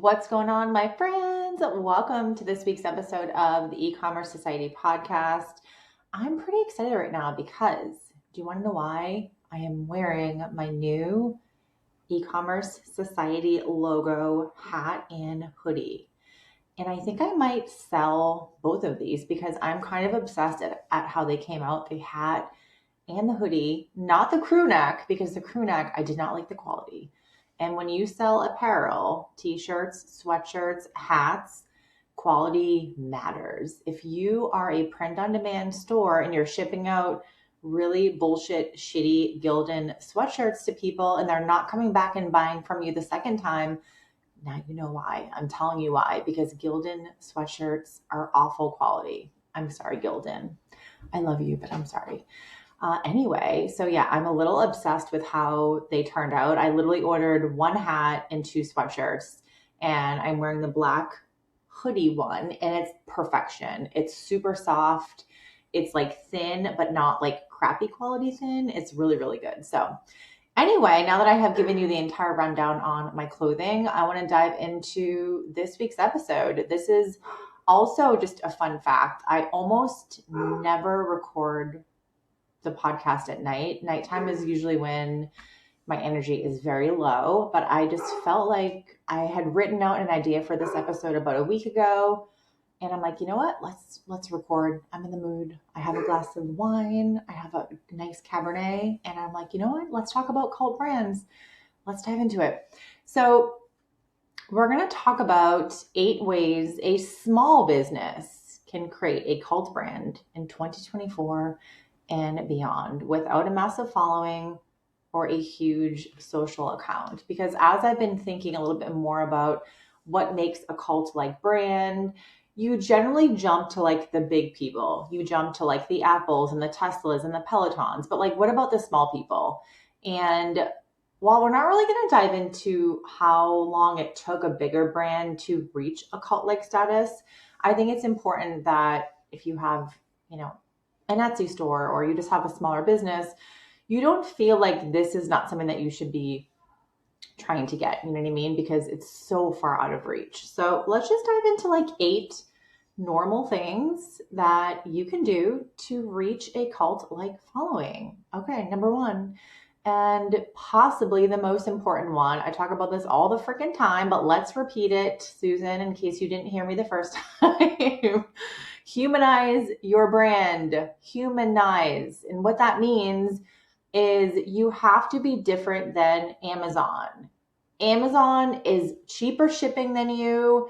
What's going on, my friends? Welcome to this week's episode of the Ecommerce Society podcast. I'm pretty excited right now because do you want to know why? I am wearing my new Ecommerce Society logo hat and hoodie. And I think I might sell both of these because I'm kind of obsessed at how they came out, the hat and the hoodie, not the crew neck, because the crew neck, I did not like the quality. And when you sell apparel, t-shirts, sweatshirts, hats, quality matters. If you are a print-on-demand store and you're shipping out really bullshit, shitty Gildan sweatshirts to people and they're not coming back and buying from you the second time, now you know why. I'm telling you why, because Gildan sweatshirts are awful quality. I'm sorry, Gildan. I love you, but I'm sorry. Anyway, so yeah, I'm a little obsessed with how they turned out. I literally ordered one hat and two sweatshirts, and I'm wearing the black hoodie one, and it's perfection. It's super soft. It's like thin, but not like crappy quality thin. It's really, really good. So anyway, now that I have given you the entire rundown on my clothing, I want to dive into this week's episode. This is also just a fun fact. I almost never record the podcast at night. Nighttime is usually when my energy is very low, but I just felt like I had written out an idea for this episode about a week ago. And I'm like, you know what? Let's record. I'm in the mood. I have a glass of wine. I have a nice Cabernet. And I'm like, you know what? Let's talk about cult brands. Let's dive into it. So we're going to talk about 8 ways a small business can create a cult brand in 2024 and beyond without a massive following or a huge social account. Because as I've been thinking a little bit more about what makes a cult-like brand, you generally jump to like the big people. You jump to like the Apples and the Teslas and the Pelotons. But like, what about the small people? And while we're not really going to dive into how long it took a bigger brand to reach a cult-like status, I think it's important that if you have, an Etsy store or you just have a smaller business, you don't feel like this is not something that you should be trying to get, you know what I mean? Because it's so far out of reach. So let's just dive into like 8 normal things that you can do to reach a cult-like following. Okay, number 1, and possibly the most important one. I talk about this all the freaking time, but let's repeat it, Susan, in case you didn't hear me the first time. Humanize your brand. Humanize. And what that means is you have to be different than Amazon. Amazon is cheaper shipping than you.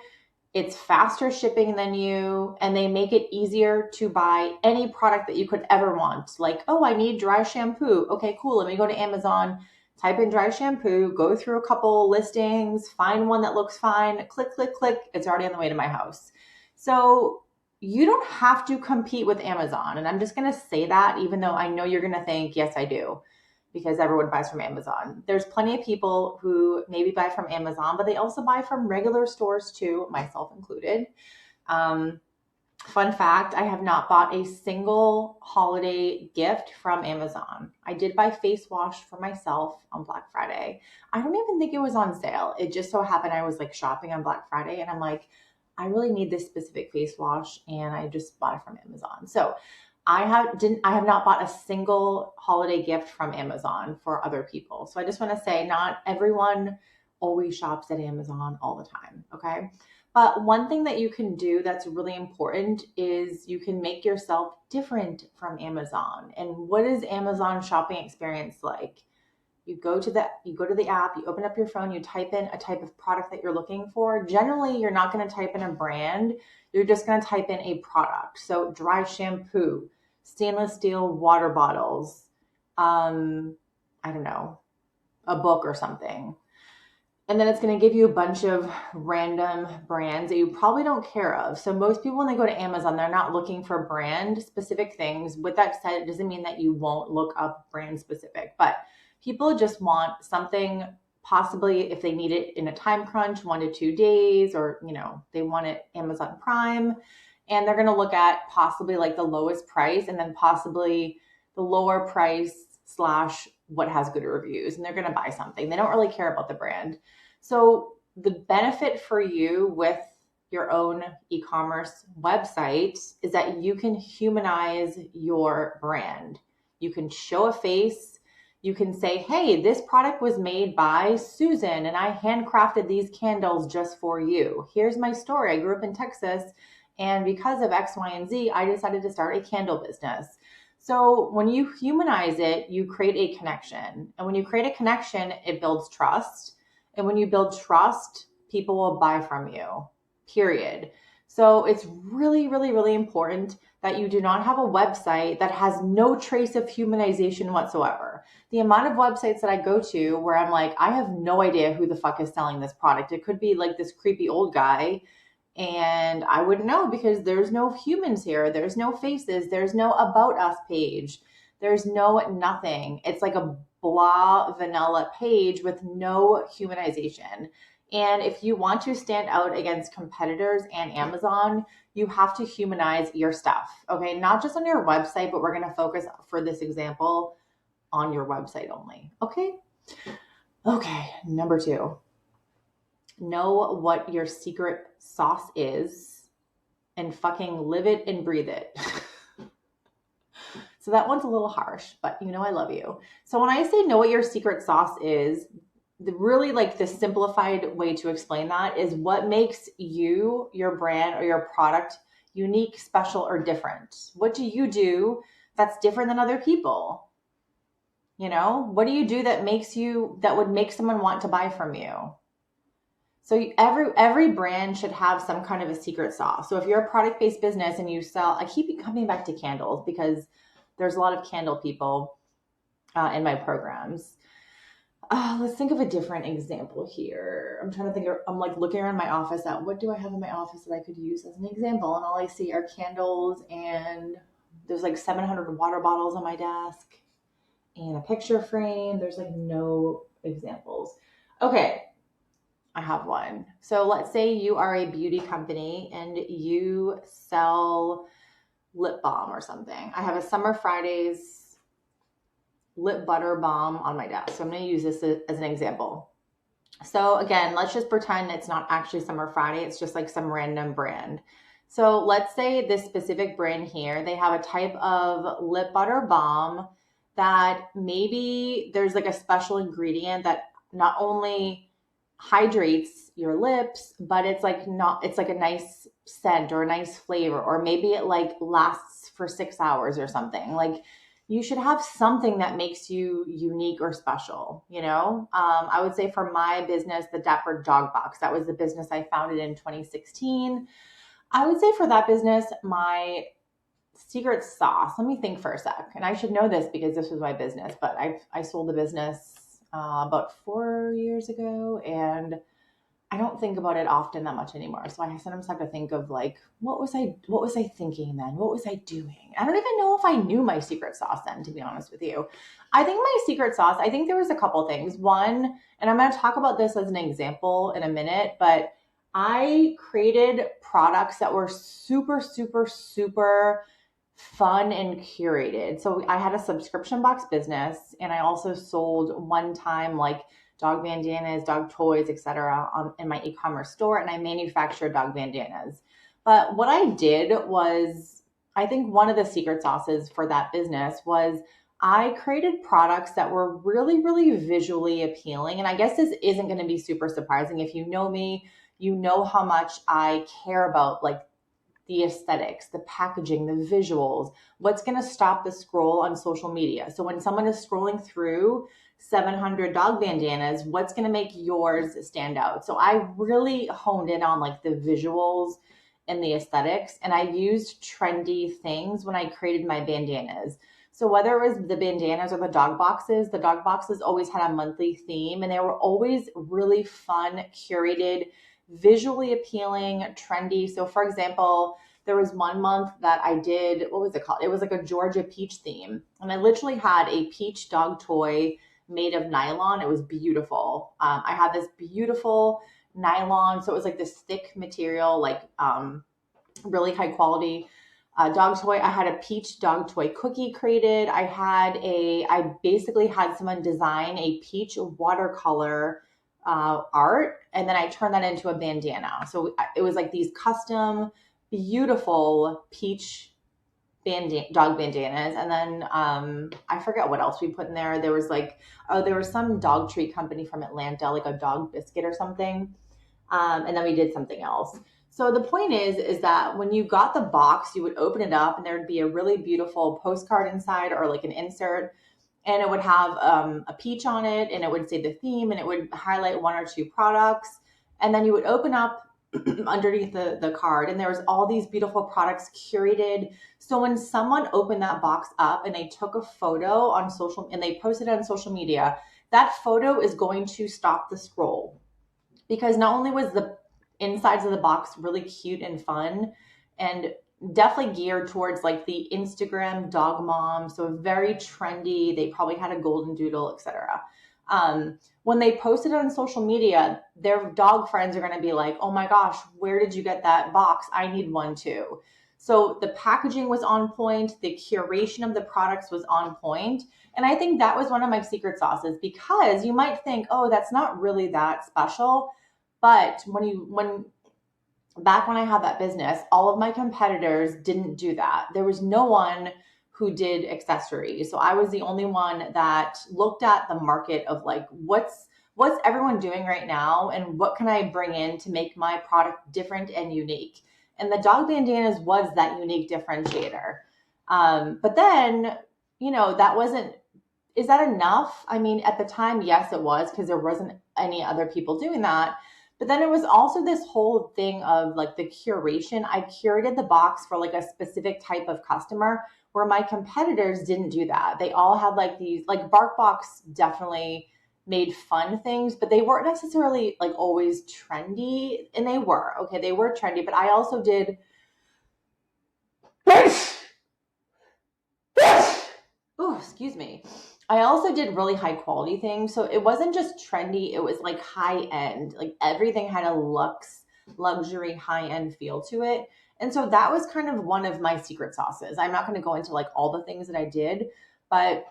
It's faster shipping than you, and they make it easier to buy any product that you could ever want. Like, oh, I need dry shampoo. Okay, cool. Let me go to Amazon, type in dry shampoo, go through a couple listings, find one that looks fine, click, click, click. It's already on the way to my house. So you don't have to compete with Amazon. And I'm just going to say that, even though I know you're going to think, yes, I do, because everyone buys from Amazon. There's plenty of people who maybe buy from Amazon, but they also buy from regular stores too, myself included. Fun fact, I have not bought a single holiday gift from Amazon. I did buy face wash for myself on Black Friday. I don't even think it was on sale. It just so happened I was like shopping on Black Friday and I'm like, I really need this specific face wash, and I just bought it from Amazon. So I have not bought a single holiday gift from Amazon for other people. So I just want to say not everyone always shops at Amazon all the time, okay? But one thing that you can do that's really important is you can make yourself different from Amazon. And what is Amazon shopping experience like? You go to the app, you open up your phone, you type in a type of product that you're looking for. Generally, you're not going to type in a brand. You're just going to type in a product. So dry shampoo, stainless steel water bottles, I don't know, a book or something. And then it's going to give you a bunch of random brands that you probably don't care of. So most people, when they go to Amazon, they're not looking for brand specific things. With that said, it doesn't mean that you won't look up brand specific, but people just want something, possibly if they need it in a time crunch, 1 to 2 days, or, they want it Amazon Prime, and they're going to look at possibly like the lowest price and then possibly the lower price / what has good reviews, and they're going to buy something. They don't really care about the brand. So the benefit for you with your own e-commerce website is that you can humanize your brand. You can show a face. You can say, hey, this product was made by Susan and I handcrafted these candles just for you. Here's my story. I grew up in Texas, and because of X, Y, and Z, I decided to start a candle business. So when you humanize it, you create a connection. And when you create a connection, it builds trust. And when you build trust, people will buy from you, period. So it's really, really, really important that you do not have a website that has no trace of humanization whatsoever. The amount of websites that I go to where I'm like, I have no idea who the fuck is selling this product. It could be like this creepy old guy, and I wouldn't know because there's no humans here. There's no faces. There's no about us page. There's no nothing. It's like a blah vanilla page with no humanization. And if you want to stand out against competitors and Amazon, you have to humanize your stuff. Okay. Not just on your website, but we're going to focus for this example on your website only. Okay. Okay. Number 2. Know what your secret sauce is and fucking live it and breathe it. So that one's a little harsh, but you know I love you. So when I say know what your secret sauce is, really like the simplified way to explain that is what makes you, your brand, or your product unique, special, or different. What do you do that's different than other people? You know, what do you do that would make someone want to buy from you? So every brand should have some kind of a secret sauce. So if you're a product-based business and you sell, I keep coming back to candles because there's a lot of candle people in my programs. Let's think of a different example here. I'm trying to think. I'm like looking around my office at what do I have in my office that I could use as an example, and all I see are candles, and there's like 700 water bottles on my desk and a picture frame. There's like no examples. Okay. I have one. So let's say you are a beauty company and you sell lip balm or something. I have a Summer Fridays lip butter balm on my desk. So I'm going to use this as an example. So again, let's just pretend it's not actually Summer Friday. It's just like some random brand. So let's say this specific brand here, they have a type of lip butter balm that maybe there's like a special ingredient that not only hydrates your lips, but it's like a nice scent or a nice flavor, or maybe it like lasts for 6 hours or something. Like you should have something that makes you unique or special, you know? I would say for my business, the Dapper Dog Box, that was the business I founded in 2016. I would say for that business, my secret sauce, let me think for a sec. And I should know this because this was my business, but I sold the business about 4 years ago, and I don't think about it often that much anymore. So I sometimes have to think of like, what was I thinking then? What was I doing? I don't even know if I knew my secret sauce then, to be honest with you. I think my secret sauce, I think there was a couple things. One, and I'm going to talk about this as an example in a minute, but I created products that were super, super, super fun and curated. So I had a subscription box business, and I also sold one time like dog bandanas, dog toys, etc. In my e-commerce store, and I manufactured dog bandanas. But what I did was, I think one of the secret sauces for that business was I created products that were really, really visually appealing. And I guess this isn't going to be super surprising. If you know me, you know how much I care about like the aesthetics, the packaging, the visuals, what's going to stop the scroll on social media. So when someone is scrolling through 700 dog bandanas, what's going to make yours stand out? So I really honed in on like the visuals and the aesthetics, and I used trendy things when I created my bandanas. So whether it was the bandanas or the dog boxes always had a monthly theme, and they were always really fun, curated, visually appealing, trendy. So for example, there was one month that I did, what was it called? It was like a Georgia peach theme. And I literally had a peach dog toy made of nylon. It was beautiful. I had this beautiful nylon. So it was like this thick material, like really high quality dog toy. I had a peach dog toy cookie created. I basically had someone design a peach watercolor art, and then I turned that into a bandana. So it was like these custom, beautiful peach dog bandanas. And then I forget what else we put in there. There was like, oh, there was some dog treat company from Atlanta, like a dog biscuit or something. And then we did something else. So the point is that when you got the box, you would open it up and there would be a really beautiful postcard inside, or like an insert, and it would have a peach on it, and it would say the theme, and it would highlight one or two products. And then you would open up underneath the card, and there was all these beautiful products curated. So when someone opened that box up and they took a photo on social and they posted it on social media, that photo is going to stop the scroll, because not only was the insides of the box really cute and fun, and definitely geared towards like the Instagram dog mom, so very trendy. They probably had a golden doodle, etc. When they posted it on social media, their dog friends are going to be like, oh my gosh, where did you get that box? I need one too. So the packaging was on point. The curation of the products was on point. And I think that was one of my secret sauces, because you might think, oh, that's not really that special. But when back when I had that business, all of my competitors didn't do that. There was no one who did accessories. So I was the only one that looked at the market of like, what's everyone doing right now, and what can I bring in to make my product different and unique? And the dog bandanas was that unique differentiator. But then, that wasn't, is that enough? I mean, at the time, yes, it was, because there wasn't any other people doing that. But then it was also this whole thing of like the curation. I curated the box for like a specific type of customer, where my competitors didn't do that. They all had like these, like BarkBox definitely made fun things, but they weren't necessarily like always trendy. And they were, okay, they were trendy, but I also did, oh, excuse me. I also did really high quality things. So it wasn't just trendy, it was like high end. Like everything had a luxury, high end feel to it. And so that was kind of one of my secret sauces. I'm not going to go into like all the things that I did, but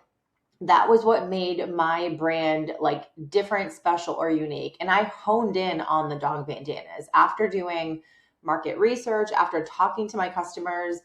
that was what made my brand like different, special, or unique. And I honed in on the dog bandanas after doing market research, after talking to my customers,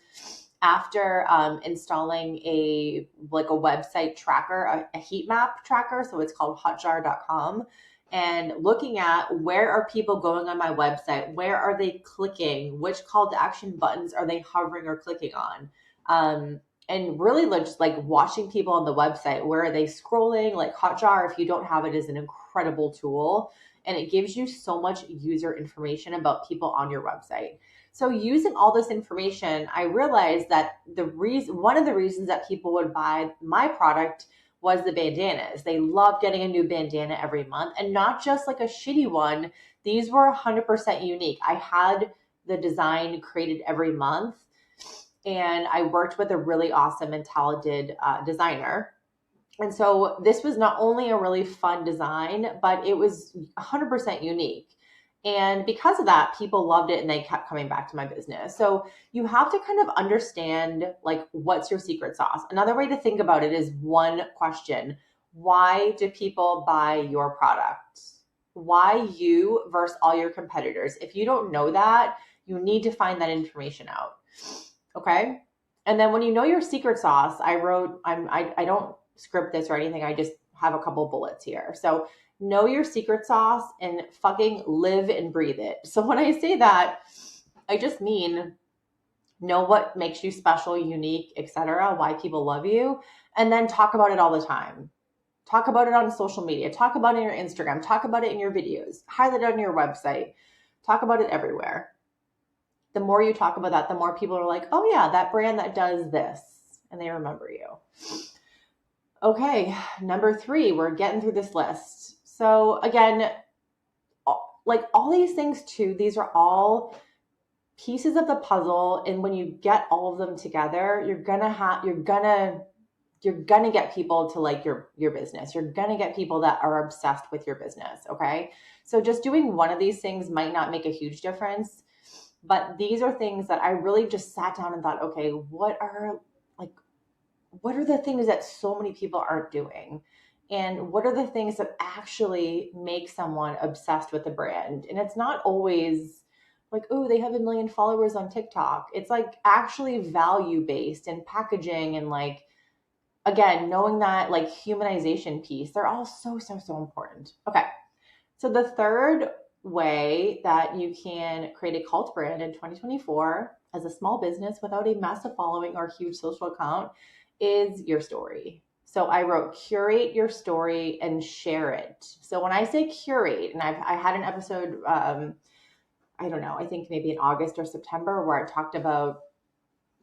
after installing a website tracker, a heat map tracker. So it's called hotjar.com, and looking at where are people going on my website, where are they clicking, which call to action buttons are they hovering or clicking on, and really just like watching people on the website, where are they scrolling. Like Hotjar, if you don't have it, is an incredible tool, and it gives you so much user information about people on your website. So using all this information, I realized that one of the reasons that people would buy my product was the bandanas. They loved getting a new bandana every month, and not just like a shitty one. These were 100% unique. I had the design created every month, and I worked with a really awesome and talented designer. And so this was not only a really fun design, but it was 100% unique. And because of that, people loved it and they kept coming back to my business. So you have to kind of understand like, what's your secret sauce? Another way to think about it is one question: why do people buy your product? Why you versus all your competitors? If you don't know that, you need to find that information out. Okay. And then when you know your secret sauce, I don't script this or anything. I just have a couple bullets here. So know your secret sauce and fucking live and breathe it. So when I say that, I just mean know what makes you special, unique, etc., why people love you, and then talk about it all the time. Talk about it on social media. Talk about it in your Instagram. Talk about it in your videos. Highlight it on your website. Talk about it everywhere. The more you talk about that, the more people are like, oh yeah, that brand that does this, and they remember you. Okay, number 3, we're getting through this list. So again, like all these things too, these are all pieces of the puzzle. And when you get all of them together, you're gonna get people to like your business. You're gonna get people that are obsessed with your business. Okay. So just doing one of these things might not make a huge difference, but these are things that I really just sat down and thought, okay, what are the things that so many people aren't doing? And what are the things that actually make someone obsessed with the brand? And it's not always like, oh, they have 1 million followers on TikTok. It's like actually value based and packaging and like, again, knowing that like humanization piece, they're all so, so, so important. Okay. So the third way that you can create a cult brand in 2024 as a small business without a massive following or huge social account is your story. So I wrote curate your story and share it. So when I say curate, and I had an episode, I don't know, I think maybe in August or September where I talked about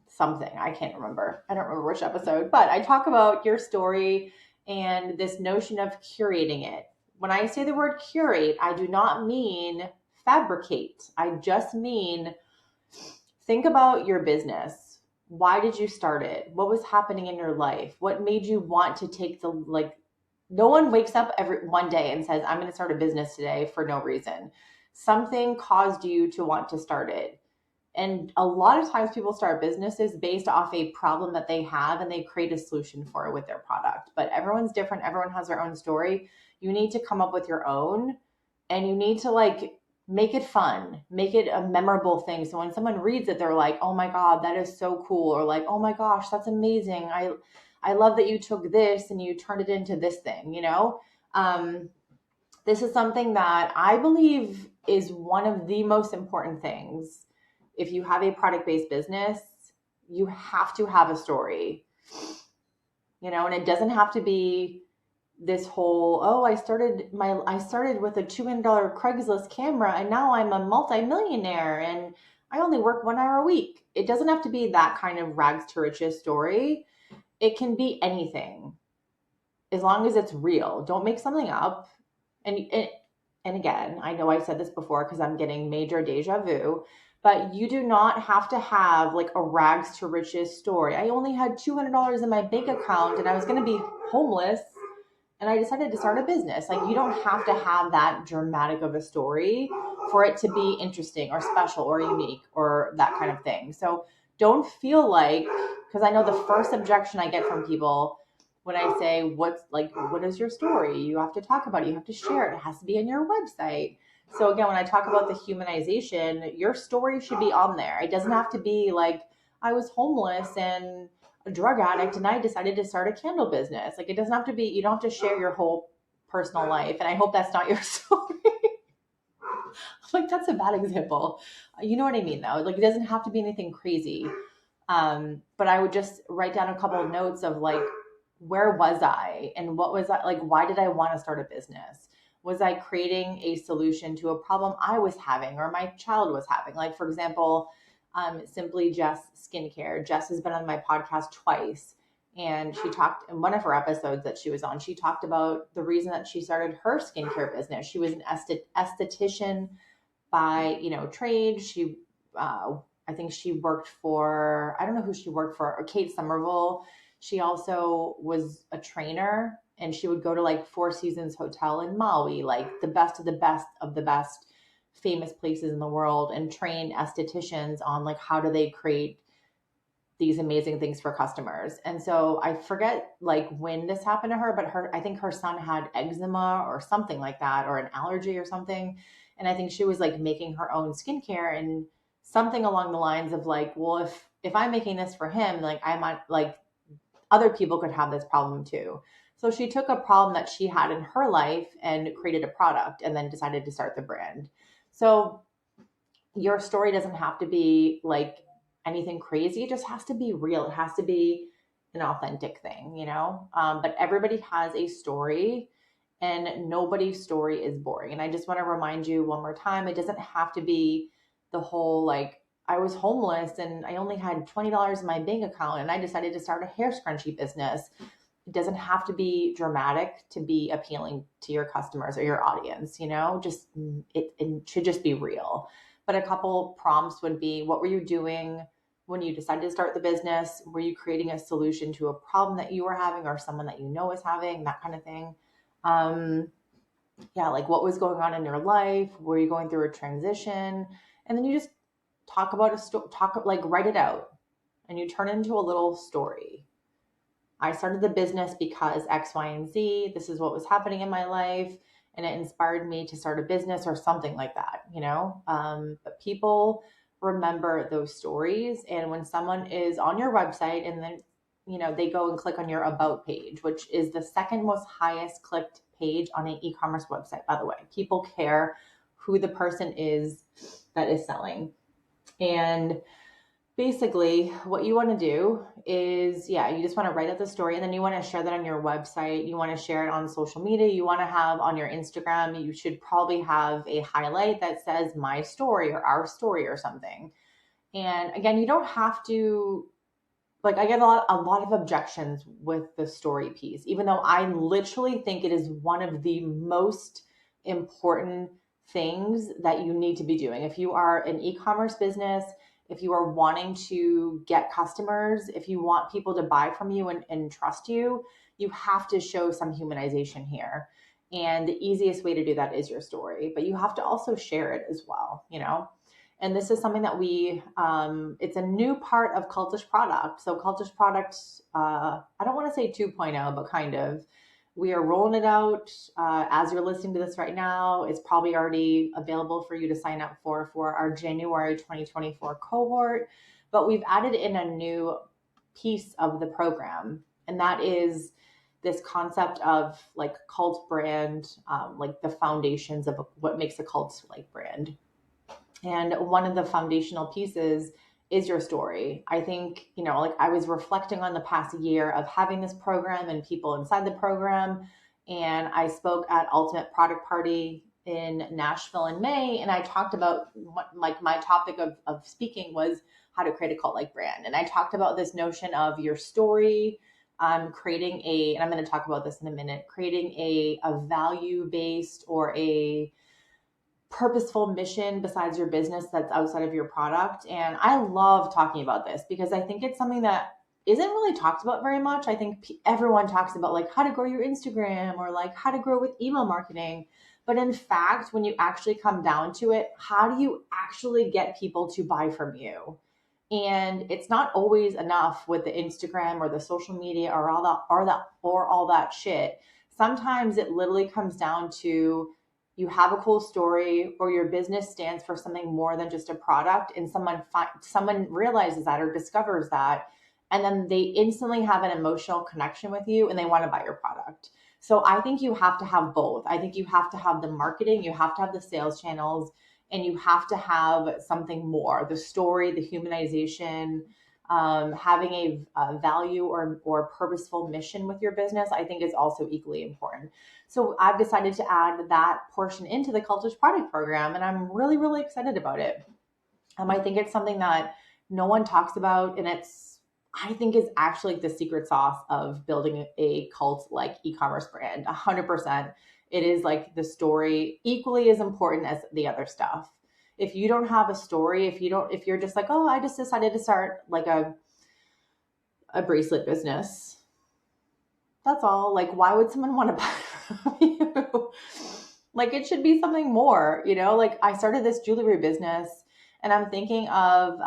something. I can't remember. I don't remember which episode, but I talk about your story and this notion of curating it. When I say the word curate, I do not mean fabricate. I just mean think about your business. Why did you start it? What was happening in your life? What made you want to take the, like, no one wakes up every one day and says, I'm going to start a business today for no reason. Something caused you to want to start it. And a lot of times people start businesses based off a problem that they have and they create a solution for it with their product. But everyone's different. Everyone has their own story. You need to come up with your own, and you need to like make it fun, make it a memorable thing. So when someone reads it, they're like, oh my God, that is so cool. Or like, oh my gosh, that's amazing. I love that you took this and you turned it into this thing, you know? This is something that I believe is one of the most important things. If you have a product-based business, you have to have a story, you know, and it doesn't have to be this whole, oh, I started with a $200 Craigslist camera and now I'm a multimillionaire and I only work 1 hour a week. It doesn't have to be that kind of rags to riches story. It can be anything as long as it's real. Don't make something up. And again, I know I said this before because I'm getting major deja vu, but you do not have to have like a rags to riches story. I only had $200 in my bank account and I was going to be homeless and I decided to start a business. Like, you don't have to have that dramatic of a story for it to be interesting or special or unique or that kind of thing. So don't feel like, because I know the first objection I get from people when I say, what is your story? You have to talk about it. You have to share it. It has to be on your website. So again, when I talk about the humanization, your story should be on there. It doesn't have to be like, I was homeless and a drug addict and I decided to start a candle business. Like, it doesn't have to be, you don't have to share your whole personal life. And I hope that's not your story. Like, that's a bad example. You know what I mean though? Like, it doesn't have to be anything crazy. But I would just write down a couple of notes of like, where was I and what was I like? Why did I want to start a business? Was I creating a solution to a problem I was having or my child was having? Like, for example, Simply Jess Skincare. Jess has been on my podcast twice, and she talked in one of her episodes that she was on. She talked about the reason that she started her skincare business. She was an esthetician by, trade. She, I think she worked for, I don't know who she worked for, or Kate Somerville. She also was a trainer, and she would go to like Four Seasons Hotel in Maui, like the best of the best of the best famous places in the world, and train estheticians on like how do they create these amazing things for customers. And so I forget like when this happened to her, but I think her son had eczema or something like that, or an allergy or something. And I think she was like making her own skincare and something along the lines of like, well, if I'm making this for him, like I might like other people could have this problem too. So she took a problem that she had in her life and created a product and then decided to start the brand. So your story doesn't have to be like anything crazy. It just has to be real. It has to be an authentic thing, but everybody has a story and nobody's story is boring. And I just want to remind you one more time, it doesn't have to be the whole like, I was homeless and I only had $20 in my bank account and I decided to start a hair scrunchie business. It doesn't have to be dramatic to be appealing to your customers or your audience, just it should just be real. But a couple prompts would be, what were you doing when you decided to start the business? Were you creating a solution to a problem that you were having or someone that you know is having, that kind of thing? Like what was going on in your life? Were you going through a transition? And then you just talk about write it out and you turn it into a little story. I started the business because X, Y, and Z. This is what was happening in my life, and it inspired me to start a business or something like that, But people remember those stories. And when someone is on your website and then, they go and click on your about page, which is the second most highest clicked page on an e-commerce website, by the way. People care who the person is that is selling. And basically, what you want to do is, you just want to write out the story, and then you want to share that on your website. You want to share it on social media. You want to have on your Instagram, you should probably have a highlight that says my story or our story or something. And again, you don't have to, I get a lot of objections with the story piece, even though I literally think it is one of the most important things that you need to be doing. If you are an e-commerce business, if you are wanting to get customers, if you want people to buy from you and trust you, you have to show some humanization here. And the easiest way to do that is your story, but you have to also share it as well, And this is something that it's a new part of Cultish Product. So Cultish Product, I don't want to say 2.0, but kind of. We are rolling it out as you're listening to this right now. It's probably already available for you to sign up for our January 2024 cohort. But we've added in a new piece of the program, and that is this concept of cult brand, the foundations of what makes a cult brand. And one of the foundational pieces is your story. I think, I was reflecting on the past year of having this program and people inside the program. And I spoke at Ultimate Product Party in Nashville in May. And I talked about my topic of speaking was how to create a cult-like brand. And I talked about this notion of your story, creating and I'm going to talk about this in a minute, creating a value-based or a purposeful mission besides your business that's outside of your product. And I love talking about this because I think it's something that isn't really talked about very much. I think everyone talks about how to grow your Instagram or how to grow with email marketing. But in fact, when you actually come down to it, how do you actually get people to buy from you? And it's not always enough with the Instagram or the social media or all that shit. Sometimes it literally comes down to you have a cool story or your business stands for something more than just a product, and someone realizes that or discovers that, and then they instantly have an emotional connection with you and they want to buy your product. So I think you have to have both. I think you have to have the marketing, you have to have the sales channels, and you have to have something more, the story, the humanization, having a value or purposeful mission with your business, I think is also equally important. So I've decided to add that portion into the Cultish Product program, and I'm really, really excited about it. I think it's something that no one talks about, and I think is actually the secret sauce of building a cult-like e-commerce brand. 100%. It is the story equally as important as the other stuff. If you don't have a story, if you're just oh, I just decided to start a bracelet business, that's all. Why would someone want to buy from you? It should be something more, I started this jewelry business, and I'm thinking of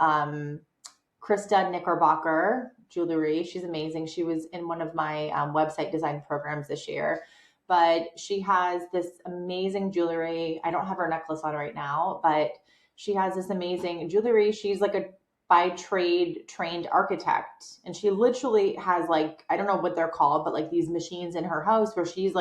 Krista Knickerbocker Jewelry. She's amazing. She was in one of my website design programs this year, but she has this amazing jewelry. I don't have her necklace on right now, but she has this amazing jewelry. She's a by trade trained architect, and she literally has I don't know what they're called, but these machines in her house where she's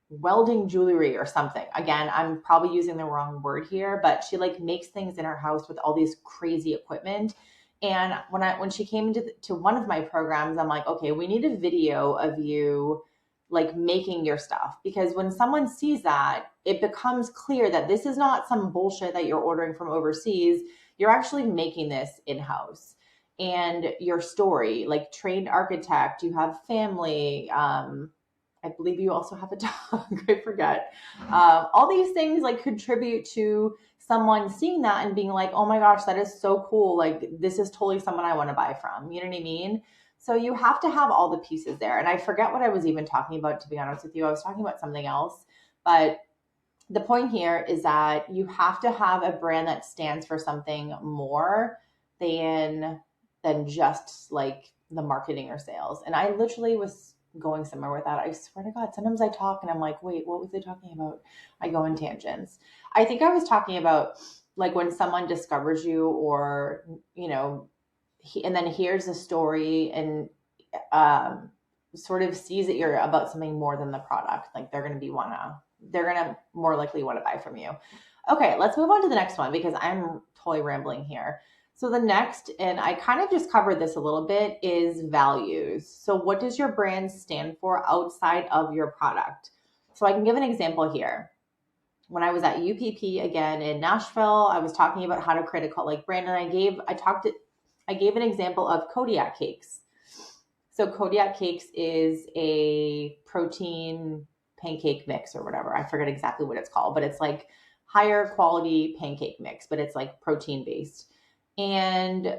welding jewelry or something. Again, I'm probably using the wrong word here, but she makes things in her house with all these crazy equipment. And when she came to one of my programs, I'm okay, we need a video of you making your stuff, because when someone sees that, it becomes clear that this is not some bullshit that you're ordering from overseas. You're actually making this in-house. And your story, trained architect, you have family, I believe you also have a dog. I forget. All these things contribute to someone seeing that and being oh my gosh, that is so cool. This is totally someone I want to buy from. You know what I mean? So you have to have all the pieces there. And I forget what I was even talking about, to be honest with you. I was talking about something else. But the point here is that you have to have a brand that stands for something more than just the marketing or sales. And I literally was going somewhere with that. I swear to God, sometimes I talk and I'm like, wait, what was I talking about? I go in tangents. I think I was talking about like when someone discovers you or, and then hears a story and sort of sees that you're about something more than the product. Like they're going to more likely want to buy from you. Okay, let's move on to the next one because I'm totally rambling here. So the next, and I kind of just covered this a little bit, is values. So what does your brand stand for outside of your product? So I can give an example here. When I was at UPP again in Nashville, I was talking about how to create a cult-like brand, and I gave an example of Kodiak cakes. So Kodiak cakes is a protein pancake mix or whatever. I forget exactly what it's called, but it's like higher quality pancake mix, but it's like protein based. And,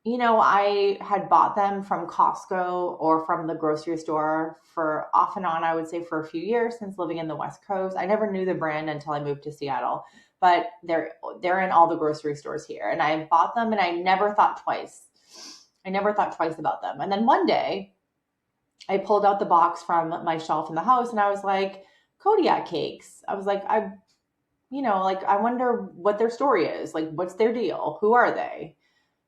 I had bought them from Costco or from the grocery store for off and on, I would say for a few years since living in the West Coast. I never knew the brand until I moved to Seattle, but they're in all the grocery stores here. And I bought them and I never thought twice. About them. And then one day I pulled out the box from my shelf in the house and I was like, Kodiak cakes. I was like, I wonder what their story is. Like, what's their deal? Who are they?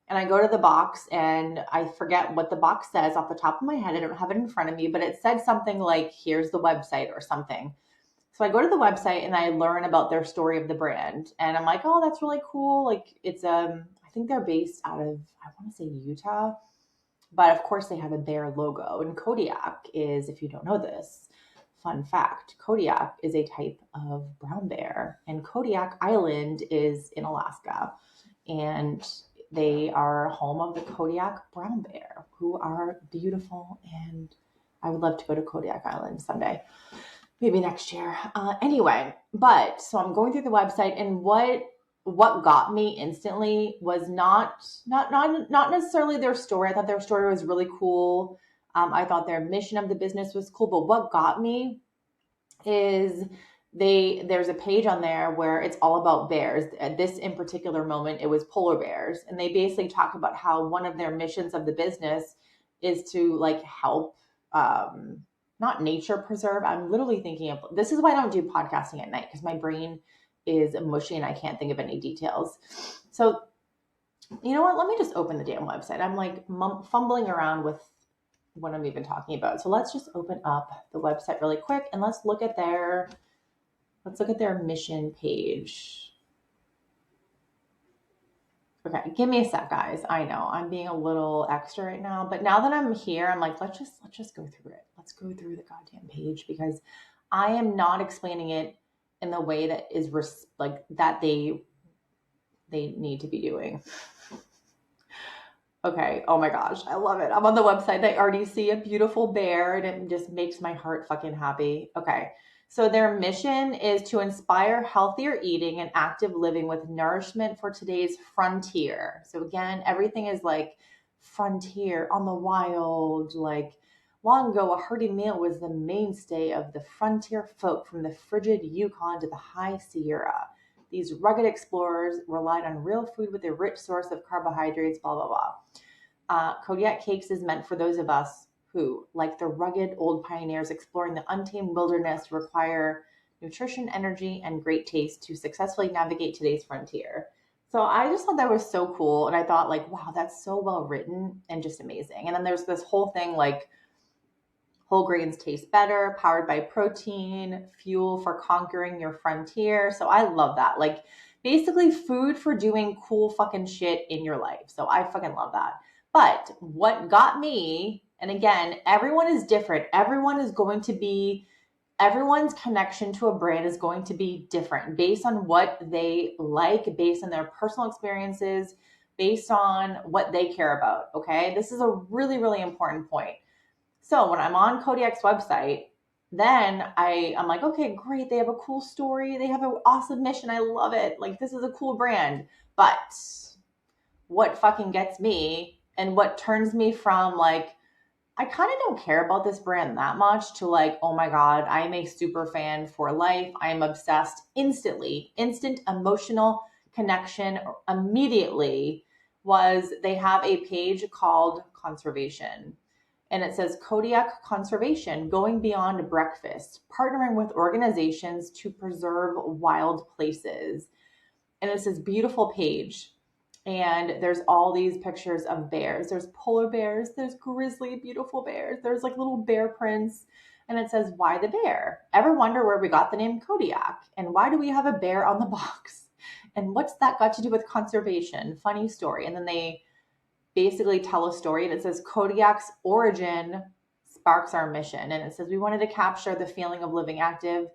And I go to the box and I forget what the box says off the top of my head. I don't have it in front of me, but it said something like, here's the website or something. So I go to the website and I learn about their story of the brand. And I'm like, oh, that's really cool. Like it's, I think they're based out of, I want to say Utah, but of course they have a bear logo. And Kodiak is, if you don't know this, fun fact, Kodiak is a type of brown bear, and Kodiak Island is in Alaska. And they are home of the Kodiak brown bear, who are beautiful. And I would love to go to Kodiak Island someday, maybe next year. Anyway, but so I'm going through the website, and what got me instantly was not necessarily their story. I thought their story was really cool. I thought their mission of the business was cool, but what got me is there's a page on there where it's all about bears. At this in particular moment, it was polar bears. And they basically talk about how one of their missions of the business is to like help, not nature preserve. I'm literally thinking of, this is why I don't do podcasting at night, because my brain is mushy and I can't think of any details. So you know what? Let me just open the damn website. I'm like fumbling around with what I'm even talking about. So let's just open up the website really quick and let's look at their mission page. Okay, give me a sec, guys. I know I'm being a little extra right now, but now that I'm here, I'm like, let's just go through it. Let's go through the goddamn page, because I am not explaining it in the way that is like that they need to be doing. Okay. Oh my gosh. I love it. I'm on the website. I already see a beautiful bear and it just makes my heart fucking happy. Okay. So their mission is to inspire healthier eating and active living with nourishment for today's frontier. So again, everything is like frontier, on the wild. Like long ago, a hearty meal was the mainstay of the frontier folk from the frigid Yukon to the high Sierra. These rugged explorers relied on real food with a rich source of carbohydrates, blah, blah, blah. Kodiak cakes is meant for those of us who, like the rugged old pioneers exploring the untamed wilderness, require nutrition, energy, and great taste to successfully navigate today's frontier. So I just thought that was so cool. And I thought like, wow, that's so well written and just amazing. And then there's this whole thing like, whole grains taste better, powered by protein, fuel for conquering your frontier. So I love that. Like basically food for doing cool fucking shit in your life. So I fucking love that. But what got me, and again, everyone is different. Everyone's connection to a brand is going to be different based on what they like, based on their personal experiences, based on what they care about. Okay. This is a really, really important point. So when I'm on Kodiak's website, then I'm like, okay, great. They have a cool story. They have an awesome mission. I love it. Like, this is a cool brand. But what fucking gets me and what turns me from like, I kind of don't care about this brand that much to like, oh my God, I'm a super fan for life. I am obsessed instantly, instant emotional connection immediately was they have a page called conservation. And it says Kodiak Conservation, going beyond breakfast, partnering with organizations to preserve wild places. And it's this beautiful page. And there's all these pictures of bears. There's polar bears, there's grizzly, beautiful bears, there's like little bear prints. And it says, why the bear? Ever wonder where we got the name Kodiak? And why do we have a bear on the box? And what's that got to do with conservation? Funny story. And then they basically tell a story, and it says Kodiak's origin sparks our mission. And it says, we wanted to capture the feeling of living active,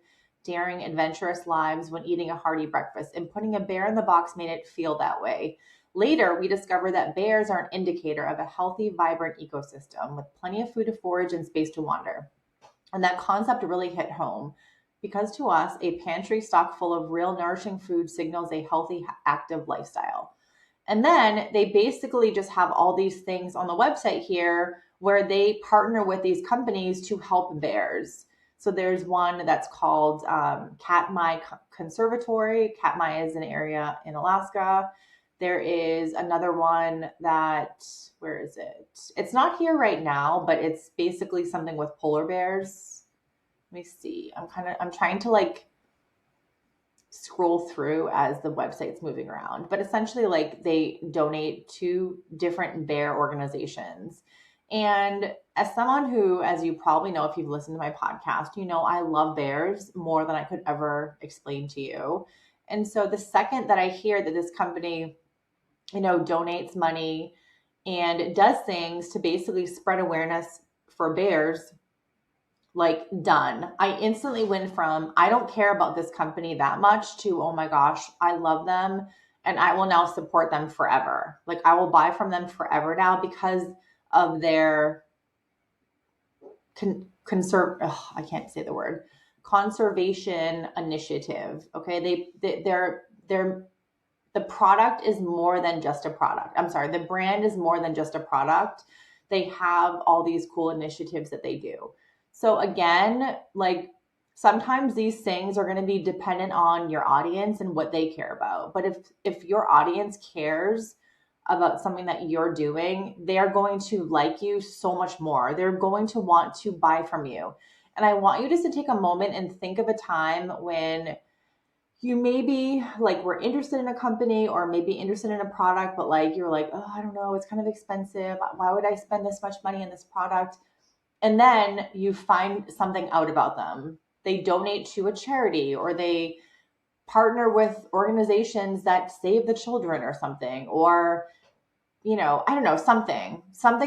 daring, adventurous lives when eating a hearty breakfast, and putting a bear in the box made it feel that way. Later, we discovered that bears are an indicator of a healthy, vibrant ecosystem with plenty of food to forage and space to wander. And that concept really hit home because to us, a pantry stocked full of real nourishing food signals a healthy, active lifestyle. And then they basically just have all these things on the website here where they partner with these companies to help bears. So there's one that's called Katmai Conservatory. Katmai is an area in Alaska. There is another one that, where is it? It's not here right now, but it's basically something with polar bears. Let me see. I'm trying to like scroll through as the website's moving around, but essentially like they donate to different bear organizations. And as someone who, as you probably know, if you've listened to my podcast, you know, I love bears more than I could ever explain to you. And so the second that I hear that this company, you know, donates money and does things to basically spread awareness for bears, like done. I instantly went from, I don't care about this company that much to, oh my gosh, I love them and I will now support them forever. Like I will buy from them forever now because of their I can't say the word, conservation initiative. Okay. They're the product is more than just a product. I'm sorry. The brand is more than just a product. They have all these cool initiatives that they do. So again, like sometimes these things are going to be dependent on your audience and what they care about. But if your audience cares about something that you're doing, they are going to like you so much more. They're going to want to buy from you. And I want you just to take a moment and think of a time when you maybe like were interested in a company or maybe interested in a product, but like you're like, oh, I don't know, it's kind of expensive. Why would I spend this much money on this product? And then you find something out about them. They donate to a charity or they partner with organizations that save the children or something, or, you know, I don't know, something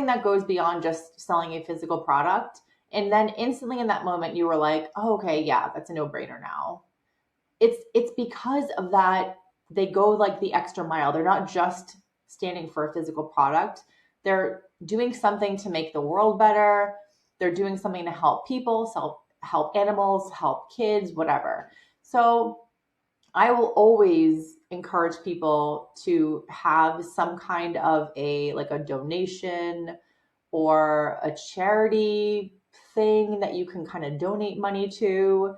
that goes beyond just selling a physical product. And then instantly in that moment, you were like, oh, okay, yeah, that's a no-brainer now. It's because of that. They go like the extra mile. They're not just standing for a physical product. They're doing something to make the world better. They're doing something to help people, help animals, help kids, whatever. So I will always encourage people to have some kind of a donation or a charity thing that you can kind of donate money to.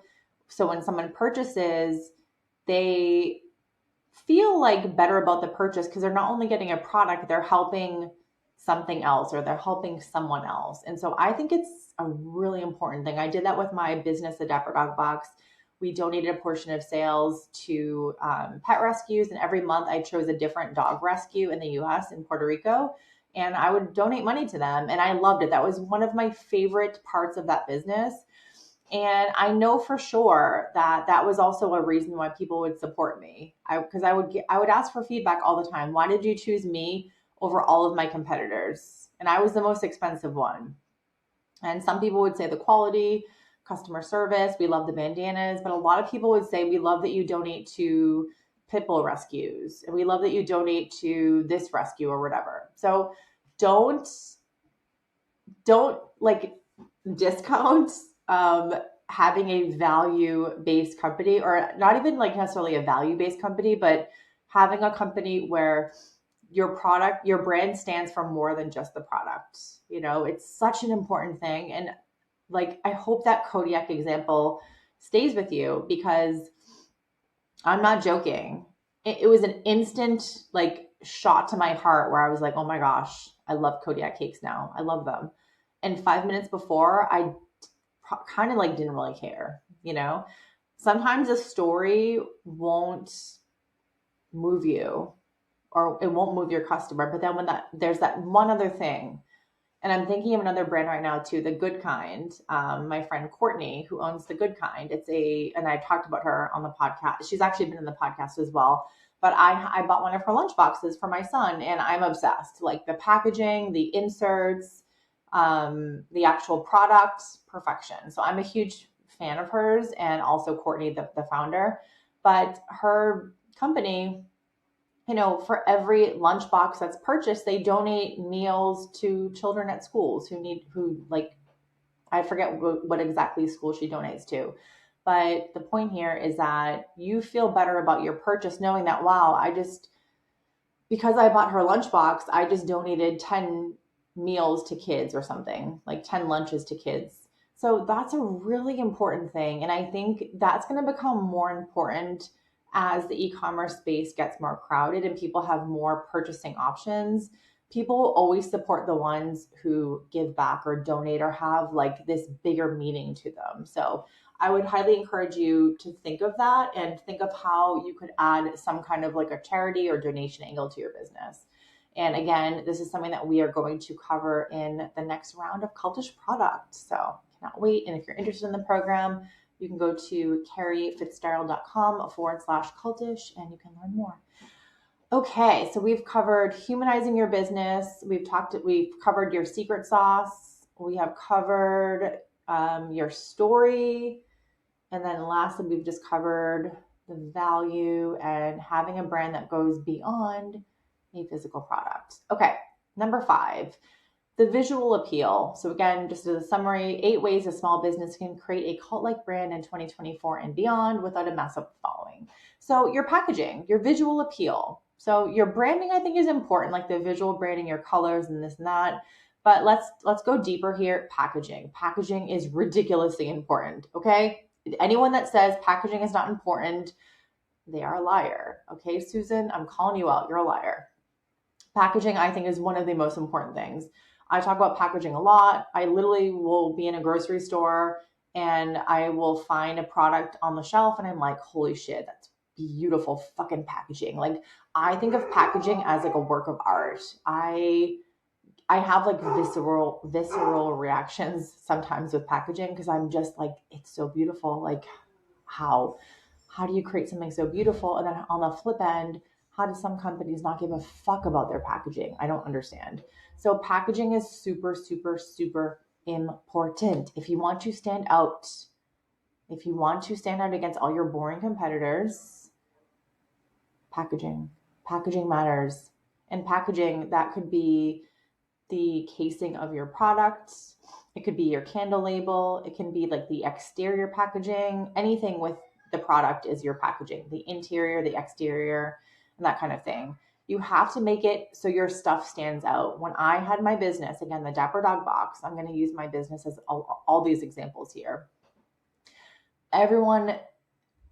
So when someone purchases, they feel like better about the purchase because they're not only getting a product, they're helping something else or they're helping someone else. And so I think it's a really important thing. I did that with my business, the Dapper Dog Box. We donated a portion of sales to pet rescues. And every month I chose a different dog rescue in the US, in Puerto Rico. And I would donate money to them. And I loved it. That was one of my favorite parts of that business. And I know for sure that that was also a reason why people would support me. Because I would ask for feedback all the time. Why did you choose me over all of my competitors? And I was the most expensive one. And some people would say the quality, customer service, we love the bandanas. But a lot of people would say, we love that you donate to pit bull rescues. And we love that you donate to this rescue or whatever. So don't like discount having a value-based company, or not even like necessarily a value-based company, but having a company where your brand stands for more than just the product. You know, it's such an important thing. And like, I hope that Kodiak example stays with you because I'm not joking. It was an instant like shot to my heart where I was like, oh my gosh, I love Kodiak cakes now. I love them. And 5 minutes before, I kind of like didn't really care, you know? Sometimes a story won't move you or it won't move your customer. But then when there's that one other thing, and I'm thinking of another brand right now too, the Good Kind. My friend Courtney, who owns the Good Kind, and I talked about her on the podcast. She's actually been in the podcast as well. But I bought one of her lunch boxes for my son, and I'm obsessed. Like the packaging, the inserts, the actual product, perfection. So I'm a huge fan of hers, and also Courtney, the founder. But her company, for every lunchbox that's purchased, they donate meals to children at schools I forget what exactly school she donates to. But the point here is that you feel better about your purchase knowing that, wow, because I bought her lunchbox, I just donated 10 meals to kids or something, like 10 lunches to kids. So that's a really important thing. And I think that's going to become more important as the e-commerce space gets more crowded and people have more purchasing options. People always support the ones who give back or donate or have like this bigger meaning to them. So I would highly encourage you to think of that and think of how you could add some kind of like a charity or donation angle to your business. And again, this is something that we are going to cover in the next round of Cultish Product. So cannot wait. And if you're interested in the program, you can go to carriefitzgerald.com/cultish and you can learn more. Okay, so we've covered humanizing your business. We've covered your secret sauce. We have covered your story. And then lastly, we've just covered the value and having a brand that goes beyond a physical product. Okay, number 5, the visual appeal. So again, just as a summary, 8 ways a small business can create a cult-like brand in 2024 and beyond without a massive following. So your packaging, your visual appeal. So your branding, I think, is important, like the visual branding, your colors and this and that. But let's go deeper here. Packaging. Packaging is ridiculously important, okay? Anyone that says packaging is not important, they are a liar. Okay, Susan, I'm calling you out. You're a liar. Packaging, I think, is one of the most important things. I talk about packaging a lot. I literally will be in a grocery store and I will find a product on the shelf and I'm like, holy shit, that's beautiful fucking packaging. Like, I think of packaging as like a work of art. I have like visceral reactions sometimes with packaging because I'm just like, it's so beautiful. Like, how do you create something so beautiful? And then on the flip end, how do some companies not give a fuck about their packaging? I don't understand. So packaging is super, super, super important. If you want to stand out against all your boring competitors, packaging matters. And packaging, that could be the casing of your product. It could be your candle label. It can be like the exterior packaging. Anything with the product is your packaging, the interior, the exterior, and that kind of thing. You have to make it so your stuff stands out. When I had my business, again, the Dapper Dog box, I'm going to use my business as all these examples here. Everyone,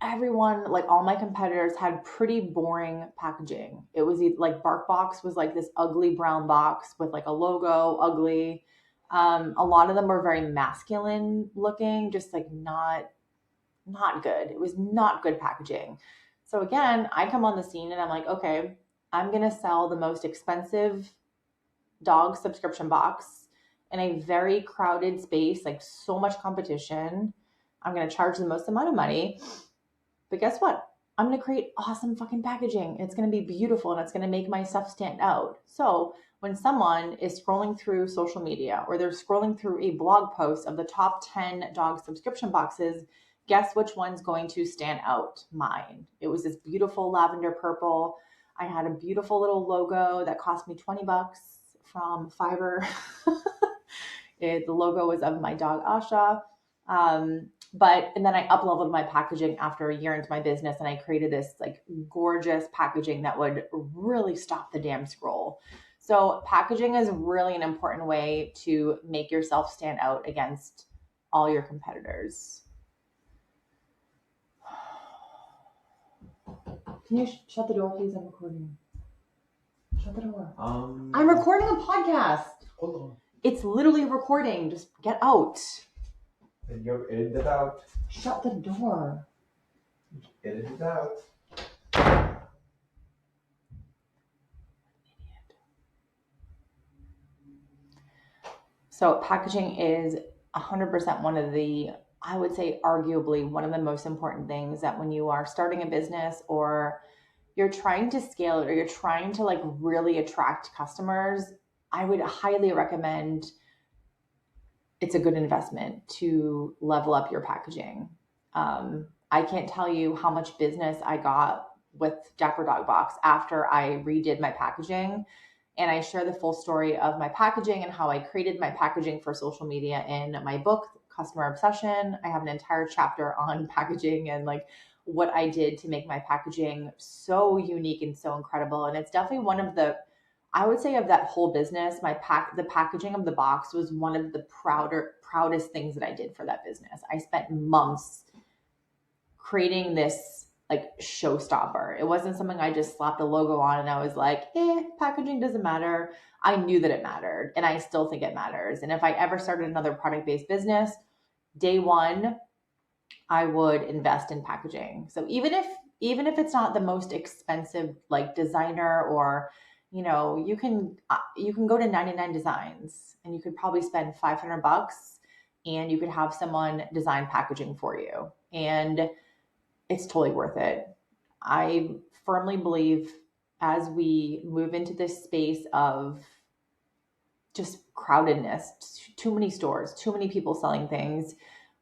like all my competitors, had pretty boring packaging. It was like BarkBox was like this ugly brown box with like a logo, ugly. A lot of them were very masculine looking, just like not good. It was not good packaging. So again, I come on the scene and I'm like, okay, I'm going to sell the most expensive dog subscription box in a very crowded space, like so much competition. I'm going to charge the most amount of money. But guess what? I'm going to create awesome fucking packaging. It's going to be beautiful and it's going to make my stuff stand out. So when someone is scrolling through social media or they're scrolling through a blog post of the top 10 dog subscription boxes, guess which one's going to stand out? Mine. It was this beautiful lavender purple. I had a beautiful little logo that cost me $20 from Fiverr. The logo was of my dog, Asha. And then I up-leveled my packaging after a year into my business and I created this like gorgeous packaging that would really stop the damn scroll. So packaging is really an important way to make yourself stand out against all your competitors. Can you shut the door, please? I'm recording. Shut the door. I'm recording a podcast. Hold on. It's literally recording. Just get out. And you edit it out. Shut the door. Edit it out. So packaging is 100% one of the, I would say arguably one of the most important things that when you are starting a business or you're trying to scale it or you're trying to like really attract customers, I would highly recommend it's a good investment to level up your packaging. I can't tell you how much business I got with Dapper Dog Box after I redid my packaging. And I share the full story of my packaging and how I created my packaging for social media in my book, Customer Obsession. I have an entire chapter on packaging and like what I did to make my packaging so unique and so incredible. And it's definitely one of the, I would say of that whole business, the packaging of the box was one of the proudest things that I did for that business. I spent months creating this like showstopper. It wasn't something I just slapped a logo on and I was like, packaging doesn't matter. I knew that it mattered and I still think it matters. And if I ever started another product-based business, day one, I would invest in packaging. So even if it's not the most expensive like designer or you can go to 99 Designs and you could probably spend $500 and you could have someone design packaging for you. And it's totally worth it. I firmly believe as we move into this space of just crowdedness, too many stores, too many people selling things,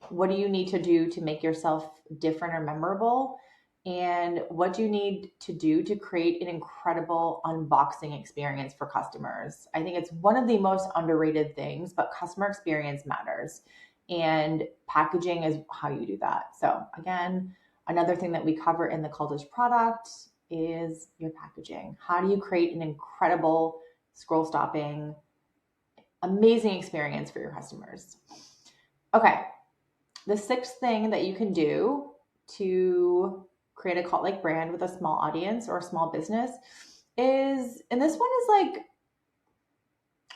what do you need to do to make yourself different or memorable? And what do you need to do to create an incredible unboxing experience for customers? I think it's one of the most underrated things, but customer experience matters. And packaging is how you do that. So again, another thing that we cover in the Cultish Product is your packaging. How do you create an incredible, scroll-stopping, amazing experience for your customers? Okay, the sixth thing that you can do to create a cult-like brand with a small audience or a small business is, and this one is like,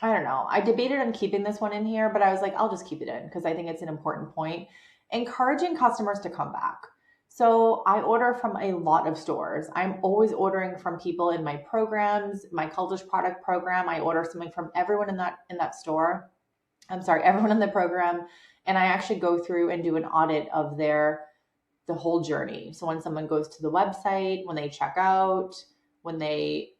I don't know, I debated on keeping this one in here, but I was like, I'll just keep it in because I think it's an important point. Encouraging customers to come back. So I order from a lot of stores. I'm always ordering from people in my programs, my Cultish Product program. I order something from everyone in that store. Everyone in the program. And I actually go through and do an audit of the whole journey. So when someone goes to the website, when they check out, when they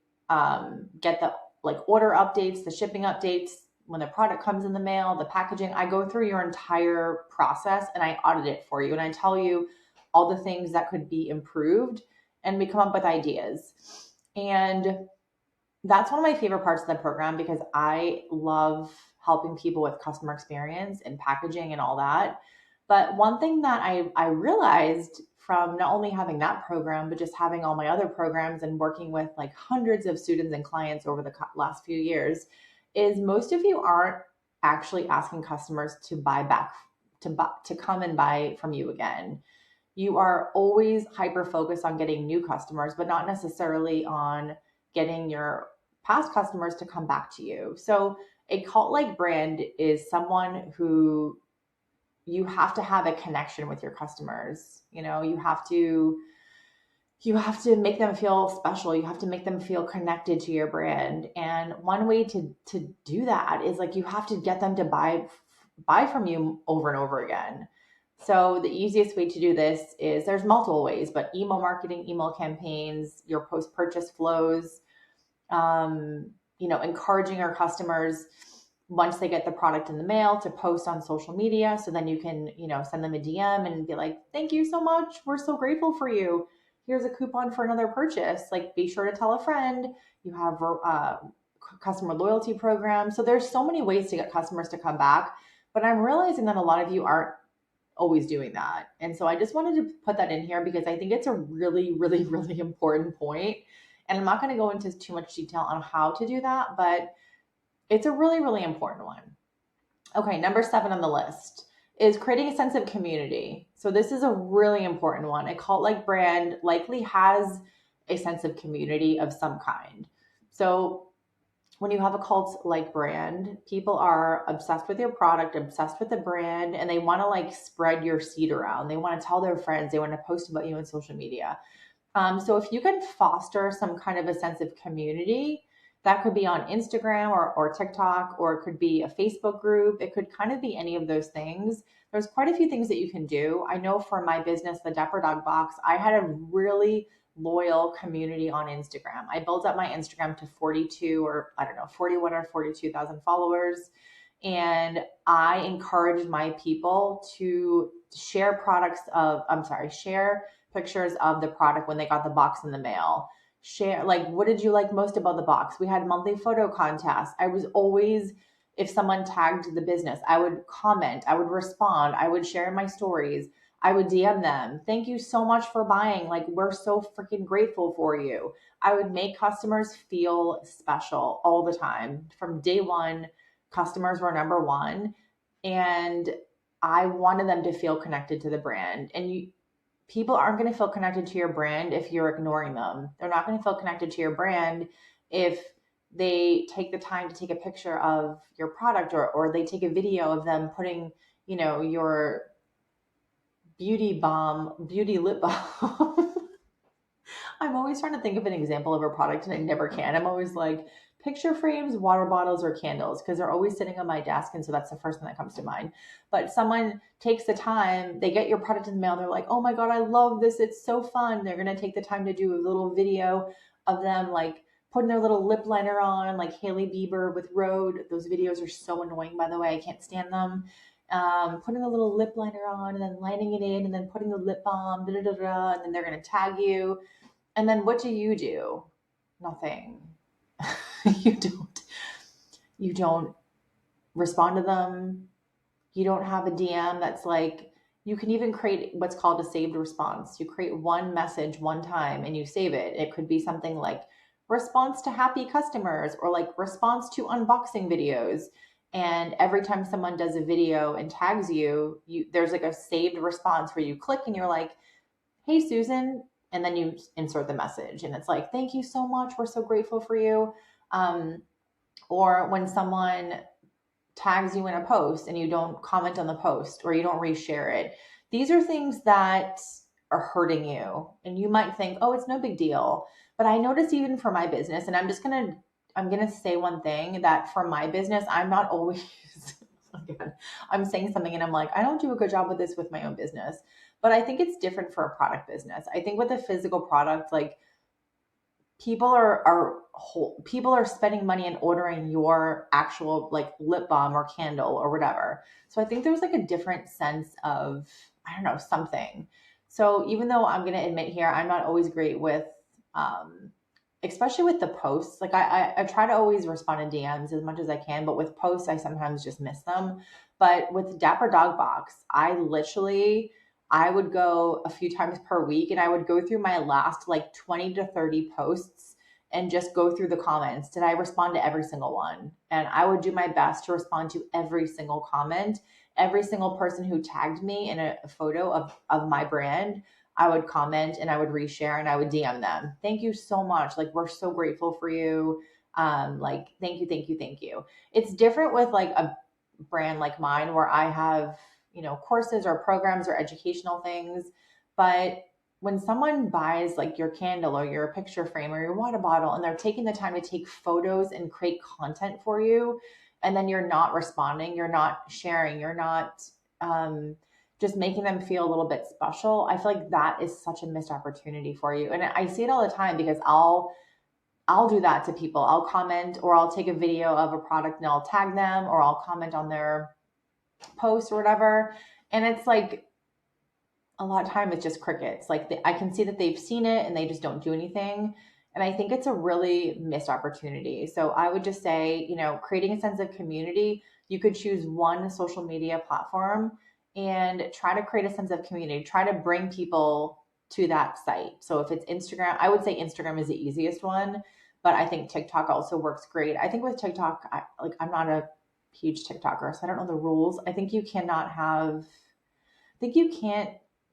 get the like order updates, the shipping updates, when the product comes in the mail, the packaging, I go through your entire process and I audit it for you. And I tell you all the things that could be improved and we come up with ideas. And that's one of my favorite parts of the program because I love helping people with customer experience and packaging and all that. But one thing that I realized from not only having that program, but just having all my other programs and working with like hundreds of students and clients over the last few years is most of you aren't actually asking customers to buy back, to come and buy from you again. You are always hyper focused on getting new customers, but not necessarily on getting your past customers to come back to you. So a cult-like brand is someone who you have to have a connection with your customers. You have to make them feel special. You have to make them feel connected to your brand. And one way to do that is like you have to get them to buy from you over and over again. So the easiest way to do this is there's multiple ways, but email marketing, email campaigns, your post-purchase flows, encouraging our customers once they get the product in the mail to post on social media. So then you can, send them a DM and be like, thank you so much. We're so grateful for you. Here's a coupon for another purchase. Like be sure to tell a friend. You have customer loyalty programs. So there's so many ways to get customers to come back, but I'm realizing that a lot of you aren't always doing that. And so I just wanted to put that in here because I think it's a really, really, really important point. And I'm not going to go into too much detail on how to do that, but it's a really, really important one. Okay, number 7 on the list is creating a sense of community. So this is a really important one. A cult-like brand likely has a sense of community of some kind. So when you have a cult like brand, people are obsessed with your product, obsessed with the brand, and they want to like spread your seed around. They want to tell their friends, they want to post about you on social media. So if you can foster some kind of a sense of community, that could be on Instagram or TikTok, or it could be a Facebook group. It could kind of be any of those things. There's quite a few things that you can do. I know for my business, the Dapper Dog Box, I had a really loyal community on Instagram. I built up my Instagram to 42 or I don't know, 41 or 42,000 followers. And I encouraged my people to share share pictures of the product when they got the box in the mail. Share, like, what did you like most about the box? We had monthly photo contests. I was always, if someone tagged the business, I would comment, I would respond, I would share my stories, I would DM them. Thank you so much for buying. Like, we're so freaking grateful for you. I would make customers feel special all the time. From day one, customers were number one. And I wanted them to feel connected to the brand. And people aren't going to feel connected to your brand if you're ignoring them. They're not going to feel connected to your brand if they take the time to take a picture of your product, or they take a video of them putting, your beauty lip balm. I'm always trying to think of an example of a product and I never can. I'm always like picture frames, water bottles, or candles because they're always sitting on my desk. And so that's the first thing that comes to mind. But someone takes the time, they get your product in the mail, and they're like, oh my God, I love this. It's so fun. They're going to take the time to do a little video of them like putting their little lip liner on, like Hailey Bieber with Rhode. Those videos are so annoying, by the way. I can't stand them. Putting a little lip liner on and then lining it in and then putting the lip balm, da, da, da, da, and then they're going to tag you. And then what do? Nothing. you don't you don't respond to them. You don't have a DM that's like, you can even create what's called a saved response. You create one message one time and you save it. It could be something like response to happy customers or like response to unboxing videos. And every time someone does a video and tags you, there's like a saved response where you click and you're like, hey, Susan, and then you insert the message. And it's like, thank you so much. We're so grateful for you. Or when someone tags you in a post and you don't comment on the post or you don't reshare it, these are things that are hurting you. And you might think, oh, it's no big deal. But I notice even for my business, and I'm gonna say one thing, that for my business, I'm not always again, I'm saying something and I'm like, I don't do a good job with this with my own business. But I think it's different for a product business. I think with a physical product, like people are spending money and ordering your actual like lip balm or candle or whatever. So I think there's like a different sense of, I don't know, something. So even though I'm going to admit here, I'm not always great with, especially with the posts. Like I try to always respond to DMs as much as I can, but with posts, I sometimes just miss them. But with Dapper Dog Box, I would go a few times per week and I would go through my last like 20 to 30 posts and just go through the comments. Did I respond to every single one? And I would do my best to respond to every single comment, every single person who tagged me in a photo of my brand. I would comment and I would reshare and I would DM them. Thank you so much. Like, we're so grateful for you. Like, thank you, thank you, thank you. It's different with like a brand like mine where I have, courses or programs or educational things. But when someone buys like your candle or your picture frame or your water bottle and they're taking the time to take photos and create content for you, and then you're not responding, you're not sharing, you're not just making them feel a little bit special, I feel like that is such a missed opportunity for you. And I see it all the time because I'll do that to people. I'll comment or I'll take a video of a product and I'll tag them, or I'll comment on their post or whatever. And it's like, a lot of time it's just crickets. Like I can see that they've seen it and they just don't do anything. And I think it's a really missed opportunity. So I would just say, creating a sense of community, you could choose one social media platform and try to create a sense of community, try to bring people to that site. So if it's Instagram, I would say Instagram is the easiest one, but I think TikTok also works great. I think with TikTok, I'm not a huge TikToker, so I don't know the rules. I think you can't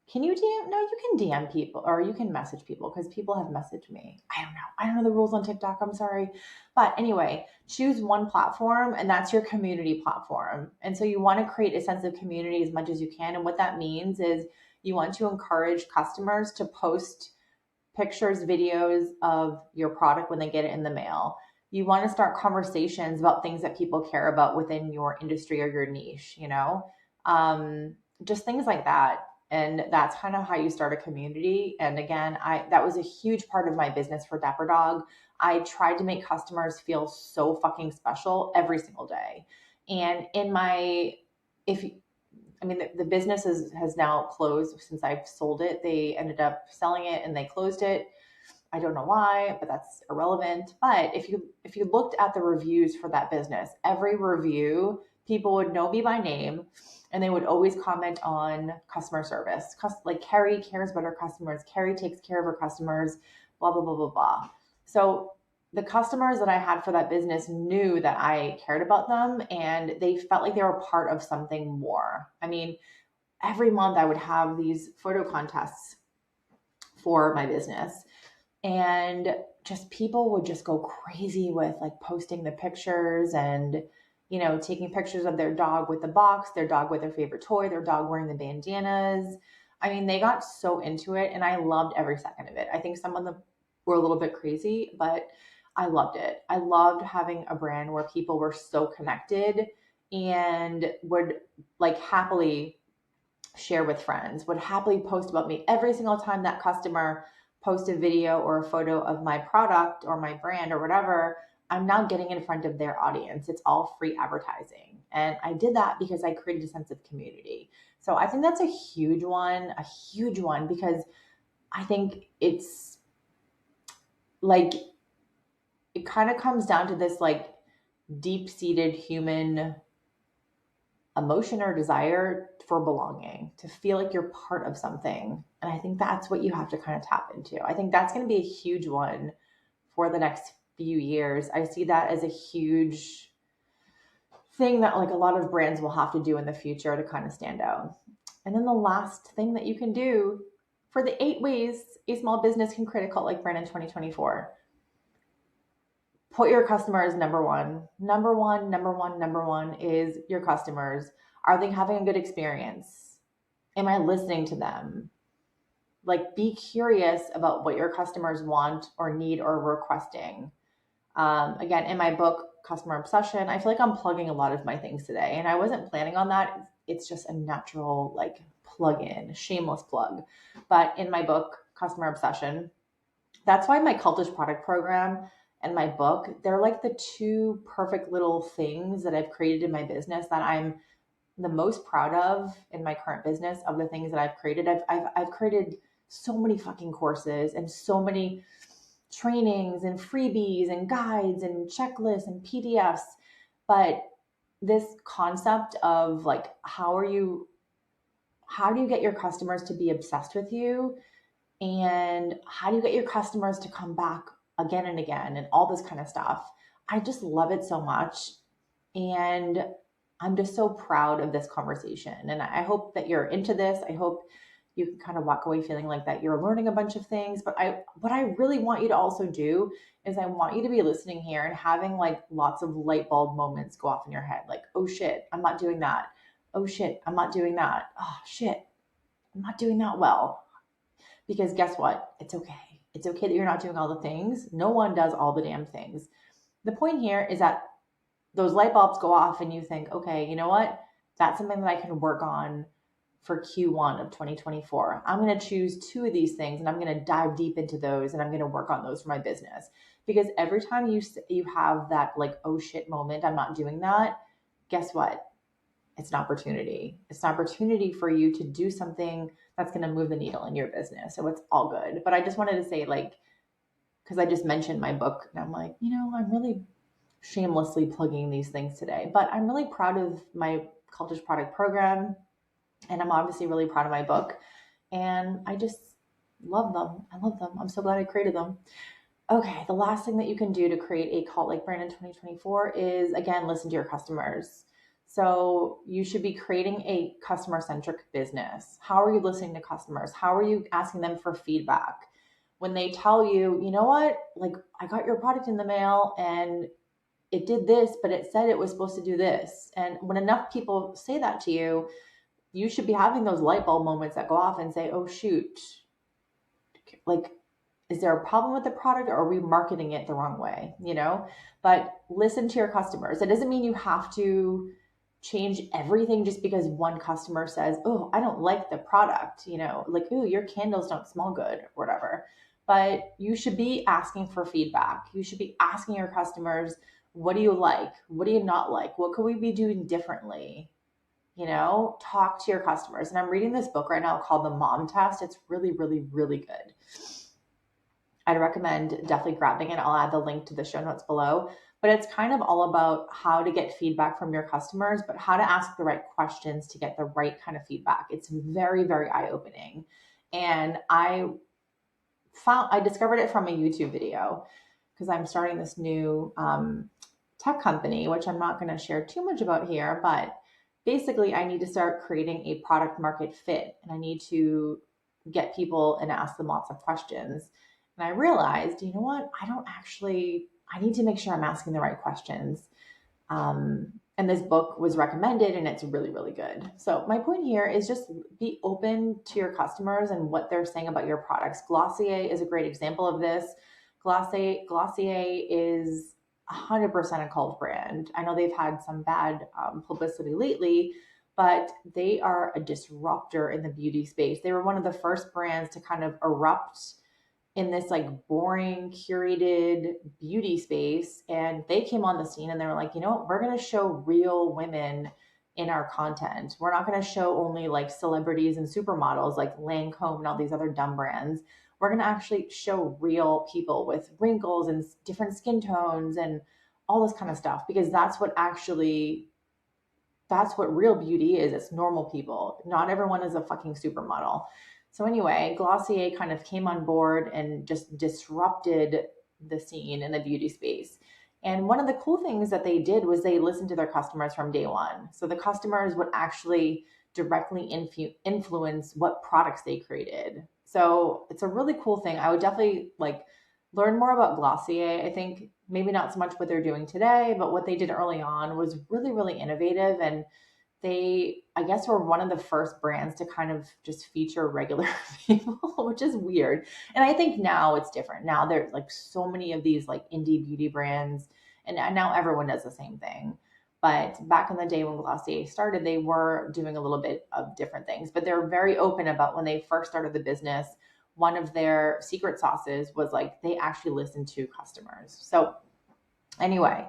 Can you DM? No, you can DM people or you can message people because people have messaged me. I don't know. I don't know the rules on TikTok. I'm sorry. But anyway, choose one platform and that's your community platform. And so you want to create a sense of community as much as you can. And what that means is you want to encourage customers to post pictures, videos of your product when they get it in the mail. You want to start conversations about things that people care about within your industry or your niche, um, just things like that. And that's kind of how you start a community. And again, that was a huge part of my business for Dapper Dog. I tried to make customers feel so fucking special every single day. And in my, if I mean, the business has now closed since I've sold it. They ended up selling it and they closed it. I don't know why, but that's irrelevant. But if you looked at the reviews for that business, every review, people would know me by name and they would always comment on customer service. Like Carrie cares about her customers. Carrie takes care of her customers, blah, blah, blah, blah, blah. So the customers that I had for that business knew that I cared about them and they felt like they were part of something more. I mean, every month I would have these photo contests for my business and just people would just go crazy with like posting the pictures and taking pictures of their dog with the box, their dog with their favorite toy, their dog wearing the bandanas. I mean, they got so into it and I loved every second of it. I think some of them were a little bit crazy, but I loved it. I loved having a brand where people were so connected and would like happily share with friends, would happily post about me every single time that customer post a video or a photo of my product or my brand or whatever. I'm now getting in front of their audience. It's all free advertising. And I did that because I created a sense of community. So I think that's a huge one, because I think it's like, it kind of comes down to this like deep seated human emotion or desire for belonging, to feel like you're part of something. And I think that's what you have to kind of tap into. I think that's going to be a huge one for the next few years. I see that as a huge thing that like a lot of brands will have to do in the future to kind of stand out. And then the last thing that you can do for the 8 ways a small business can create a cult like brand in 2024. Put your customers number one. Number one is your customers. Are they having a good experience? Am I listening to them? Like, be curious about what your customers want or need or requesting. Again, in my book, Customer Obsession, I feel like I'm plugging a lot of my things today, and I wasn't planning on that. It's just a natural, like, plug in, shameless plug. But in my book, Customer Obsession, that's why my Cultish Product program and my book, they're like the two perfect little things that I've created in my business that I'm the most proud of in my current business. Of the things that I've created, I've created so many fucking courses and so many trainings and freebies and guides and checklists and PDFs. But this concept of like, how do you get your customers to be obsessed with you? And how do you get your customers to come back again and again and all this kind of stuff? I just love it so much. And I'm just so proud of this conversation. And I hope that you're into this. I hope you can kind of walk away feeling like that you're learning a bunch of things. But what I really want you to also do is I want you to be listening here and having like lots of light bulb moments go off in your head. Like, oh shit, I'm not doing that. Oh shit, I'm not doing that. Oh shit, I'm not doing that well. Because guess what? It's okay. It's okay that you're not doing all the things. No one does all the damn things. The point here is that those light bulbs go off and you think, okay, you know what? That's something that I can work on for Q1 of 2024. I'm going to choose 2 of these things and I'm going to dive deep into those and I'm going to work on those for my business. Because every time you have that like, oh shit moment, I'm not doing that, guess what? It's an opportunity. It's an opportunity for you to do something that's going to move the needle in your business. So it's all good. But I just wanted to say, like, because I just mentioned my book and I'm like, I'm really shamelessly plugging these things today, but I'm really proud of my Cultish Product program. And I'm obviously really proud of my book. And I just love them. I love them. I'm so glad I created them. Okay, the last thing that you can do to create a cult like brand in 2024 is, again, listen to your customers. So you should be creating a customer centric business. How are you listening to customers? How are you asking them for feedback? When they tell you, you know what, like I got your product in the mail and it did this, but it said it was supposed to do this. And when enough people say that to you, you should be having those light bulb moments that go off and say, oh, shoot, like, is there a problem with the product or are we marketing it the wrong way? But listen to your customers. It doesn't mean you have to change everything just because one customer says, oh, I don't like the product, like, oh, your candles don't smell good or whatever. But you should be asking for feedback. You should be asking your customers, what do you like? What do you not like? What could we be doing differently? Talk to your customers. And I'm reading this book right now called The Mom Test. It's really, really, really good. I'd recommend definitely grabbing it. I'll add the link to the show notes below. But it's kind of all about how to get feedback from your customers, but how to ask the right questions to get the right kind of feedback. It's very, very eye-opening. And I discovered it from a YouTube video because I'm starting this new tech company, which I'm not going to share too much about here, but basically I need to start creating a product market fit, and I need to get people and ask them lots of questions. And I realized, you know what, I need to make sure I'm asking the right questions. And this book was recommended and it's really, really good. So my point here is just be open to your customers and what they're saying about your products. Glossier is a great example of this. Glossier is 100% a cult brand. I know they've had some bad publicity lately, but they are a disruptor in the beauty space. They were one of the first brands to kind of erupt in this like boring curated beauty space, and they came on the scene and they were like, you know what, we're going to show real women in our content. We're not going to show only like celebrities and supermodels like Lancome and all these other dumb brands. We're going to actually show real people with wrinkles and different skin tones and all this kind of stuff, because that's what real beauty is. It's normal people. Not everyone is a fucking supermodel. So anyway, Glossier kind of came on board and just disrupted the scene in the beauty space. And one of the cool things that they did was they listened to their customers from day one. So the customers would actually directly influence what products they created. So it's a really cool thing. I would definitely learn more about Glossier. I think maybe not so much what they're doing today, but what they did early on was really, really innovative. And they, I guess, were one of the first brands to kind of just feature regular people, which is weird. And I think now it's different. Now there's like so many of these like indie beauty brands, and now everyone does the same thing. But back in the day when Glossier started, they were doing a little bit of different things, but they're very open about when they first started the business. One of their secret sauces was like they actually listened to customers. So anyway,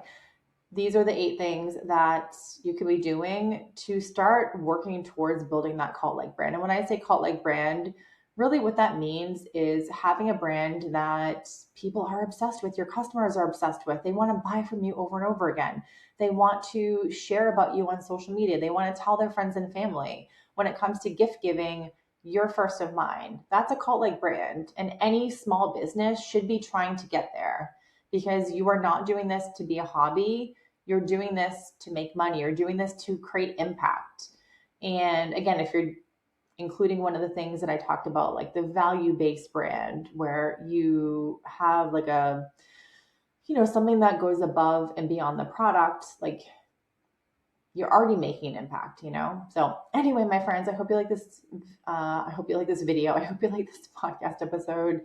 these are the 8 things that you could be doing to start working towards building that cult-like brand. And when I say cult-like brand, really what that means is having a brand that people are obsessed with, your customers are obsessed with. They want to buy from you over and over again. They want to share about you on social media. They want to tell their friends and family. When it comes to gift giving, you're first of mind. That's a cult-like brand. And any small business should be trying to get there, because you are not doing this to be a hobby. You're doing this to make money. You're doing this to create impact. And again, if you're including one of the things that I talked about, like the value-based brand, where you have like a, something that goes above and beyond the product, like you're already making an impact, So anyway, my friends, I hope you like this. I hope you like this video. I hope you like this podcast episode.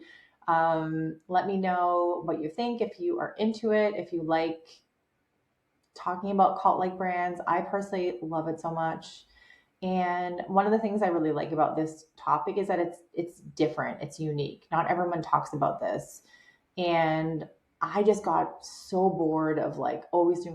Let me know what you think, if you are into it, if you like talking about cult-like brands. I personally love it so much. And one of the things I really like about this topic is that it's different, it's unique. Not everyone talks about this. And I just got so bored of always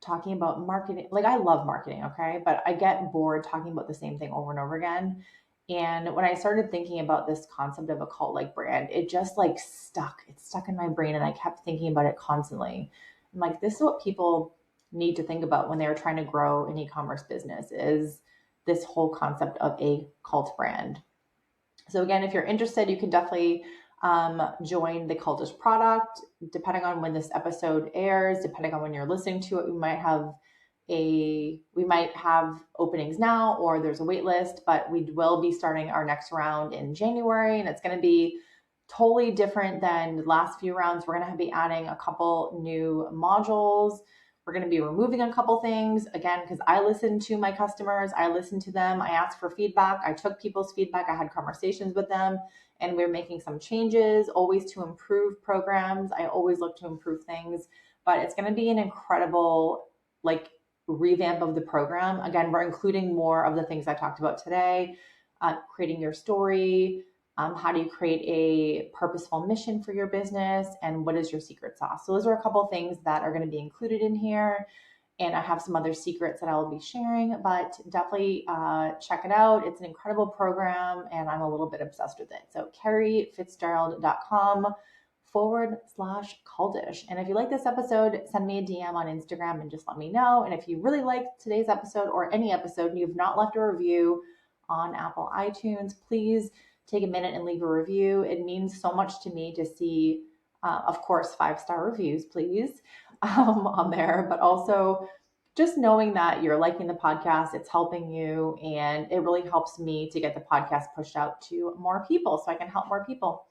talking about marketing. Like, I love marketing, okay? But I get bored talking about the same thing over and over again. And when I started thinking about this concept of a cult-like brand, it just stuck. It stuck in my brain, and I kept thinking about it constantly. I'm like, this is what people need to think about when they're trying to grow an e-commerce business, is this whole concept of a cult brand. So again, if you're interested, you can definitely join the Cultish Product. Depending on when this episode airs, depending on when you're listening to it, we might have we might have openings now, or there's a wait list, but we will be starting our next round in January, and it's going to be totally different than the last few rounds. We're going to be adding a couple new modules. We're going to be removing a couple things, again, because I listen to my customers. I listen to them. I ask for feedback. I took people's feedback. I had conversations with them, and we're making some changes, always to improve programs. I always look to improve things, but it's going to be an incredible, like, revamp of the program. Again, we're including more of the things I talked about today, creating your story, how do you create a purposeful mission for your business, and what is your secret sauce? So those are a couple of things that are going to be included in here. And I have some other secrets that I will be sharing, but definitely check it out. It's an incredible program, and I'm a little bit obsessed with it. So carriefitzgerald.com/Cultish. And if you like this episode, send me a DM on Instagram and just let me know. And if you really liked today's episode or any episode and you have not left a review on Apple iTunes, please take a minute and leave a review. It means so much to me to see, of course, 5-star reviews, please, on there, but also just knowing that you're liking the podcast, it's helping you, and it really helps me to get the podcast pushed out to more people so I can help more people.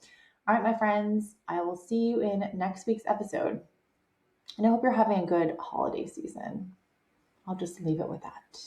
All right, my friends, I will see you in next week's episode. And I hope you're having a good holiday season. I'll just leave it with that.